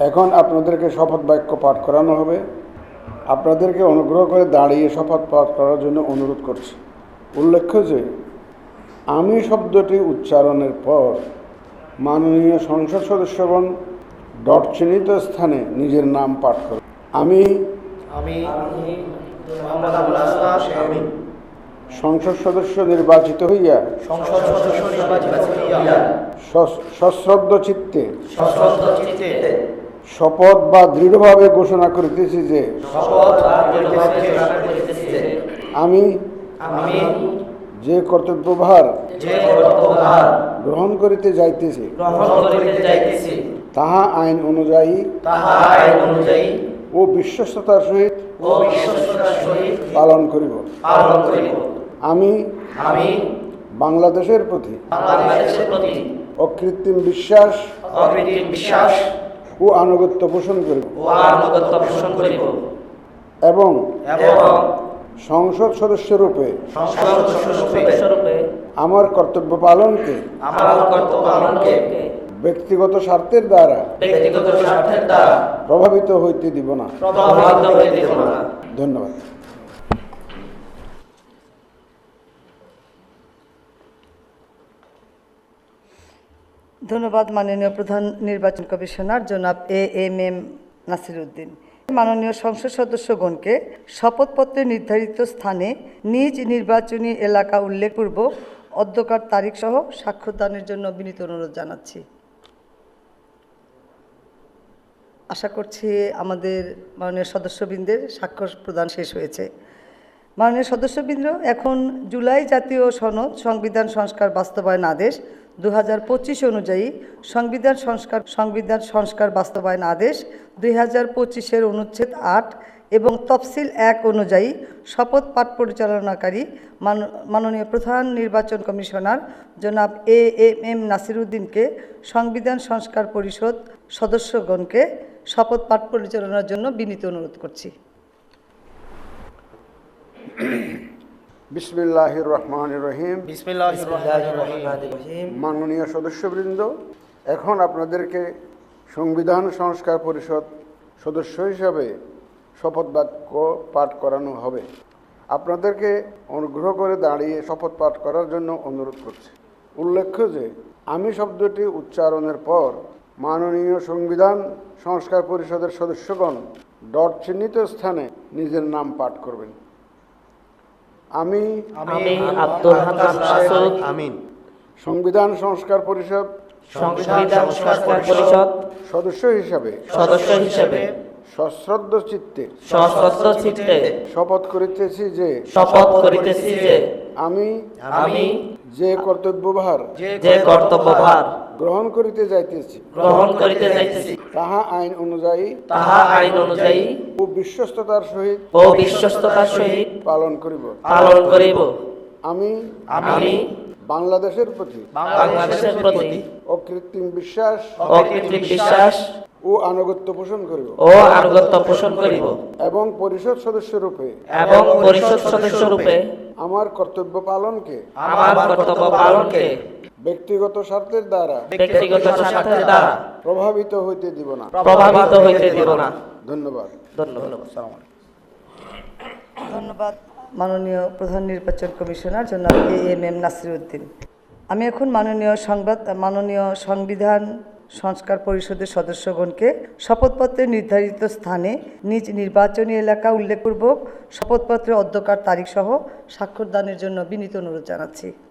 এখন আপনাদেরকে শপথ বাক্য পাঠ করানো হবে। আপনাদেরকে অনুগ্রহ করে দাঁড়িয়ে শপথ পাঠ করার জন্য অনুরোধ করছি। উল্লেখ্য যে আমি শব্দটি উচ্চারণের পর মাননীয় সংসদ সদস্যগণ ডট চিহ্নিত স্থানে নিজের নাম পাঠ করবেন। আমি সংসদ সদস্য নির্বাচিত হইয়া সশ্রদ্ধ চিত্তে শপথ বা দৃঢ়ভাবে ঘোষণা করিতেছি যে আমি যে কর্তব্যভার গ্রহণ করিতে যাইতেছি তাহা আইন অনুযায়ী ও বিশ্বস্ততার সহিত পালন করিব। আমি বাংলাদেশের প্রতি অকৃত্রিম বিশ্বাস ও আনুগত্য পোষণ করিব এবং সংসদ সদস্যরূপে আমার কর্তব্য পালনকে ব্যক্তিগত স্বার্থের দ্বারা প্রভাবিত হইতে দিব না। ধন্যবাদ। ধন্যবাদ মাননীয় প্রধান নির্বাচন কমিশনার জনাব এএমএম নাসির উদ্দিন। মাননীয় সংসদ সদস্যগণকে শপথপত্রে নির্ধারিত স্থানে নিজ নির্বাচনী এলাকা উল্লেখপূর্বক অধ্যকার তারিখ সহ স্বাক্ষরদানের জন্য বিনীত অনুরোধ জানাচ্ছি। আশা করছি আমাদের মাননীয় সদস্যবৃন্দের স্বাক্ষর প্রদান শেষ হয়েছে। মাননীয় সদস্যবৃন্দ, এখন জুলাই জাতীয় সনদ সংবিধান সংস্কার বাস্তবায়ন আদেশ 2025 অনুযায়ী সংবিধান সংস্কার বাস্তবায়ন আদেশ 2025-এর অনুচ্ছেদ 8 এবং তফসিল 1 অনুযায়ী শপথ পাঠ পরিচালনাকারী মাননীয় প্রধান নির্বাচন কমিশনার জনাব এএমএম নাসির উদ্দিনকে সংবিধান সংস্কার পরিষদ সদস্যগণকে শপথ পাঠ পরিচালনার জন্য বিনীত অনুরোধ করছি। বিসমিল্লাহির রহমানির রহিম। মাননীয় সদস্যবৃন্দ, এখন আপনাদেরকে সংবিধান সংস্কার পরিষদ সদস্য হিসাবে শপথ বাক্য পাঠ করানো হবে। আপনাদেরকে অনুগ্রহ করে দাঁড়িয়ে শপথ পাঠ করার জন্য অনুরোধ করছি। উল্লেখ্য যে আমি শব্দটি উচ্চারণের পর মাননীয় সংবিধান সংস্কার পরিষদের সদস্যগণ ডট চিহ্নিত স্থানে নিজের নাম পাঠ করবেন। আমি আব্দুল হান্নান মাসুদ সংবিধান সংস্কার পরিষদ সদস্য হিসাবে সশ্রদ্ধ চিত্তে শপথ করিতেছি যে আমি যে কর্তব্যভার গ্রহণ করিতে যাইতেছি তাহা আইন অনুযায়ী ও বিশ্বস্ততার সহিত পালন করিব। আমি বাংলাদেশের প্রতি অকৃত্রিম বিশ্বাস ও আনুগত্য পোষণ করিব এবং পরিষদ সদস্যরূপে আমার কর্তব্য পালনকে ব্যক্তিগত স্বার্থের দ্বারা প্রভাবিত হইতে দিব না। ধন্যবাদ। ধন্যবাদ মাননীয় প্রধান নির্বাচন কমিশনার জনাব এএমএম নাসির উদ্দিন। আমি এখন মাননীয় সংবিধান সংস্কার পরিষদের সদস্যগণকে শপথপত্রে নির্ধারিত স্থানে নিজ নির্বাচনী এলাকা উল্লেখপূর্বক শপথপত্রের অধ্যকার তারিখ সহ স্বাক্ষরদানের জন্য বিনীত অনুরোধ জানাচ্ছি।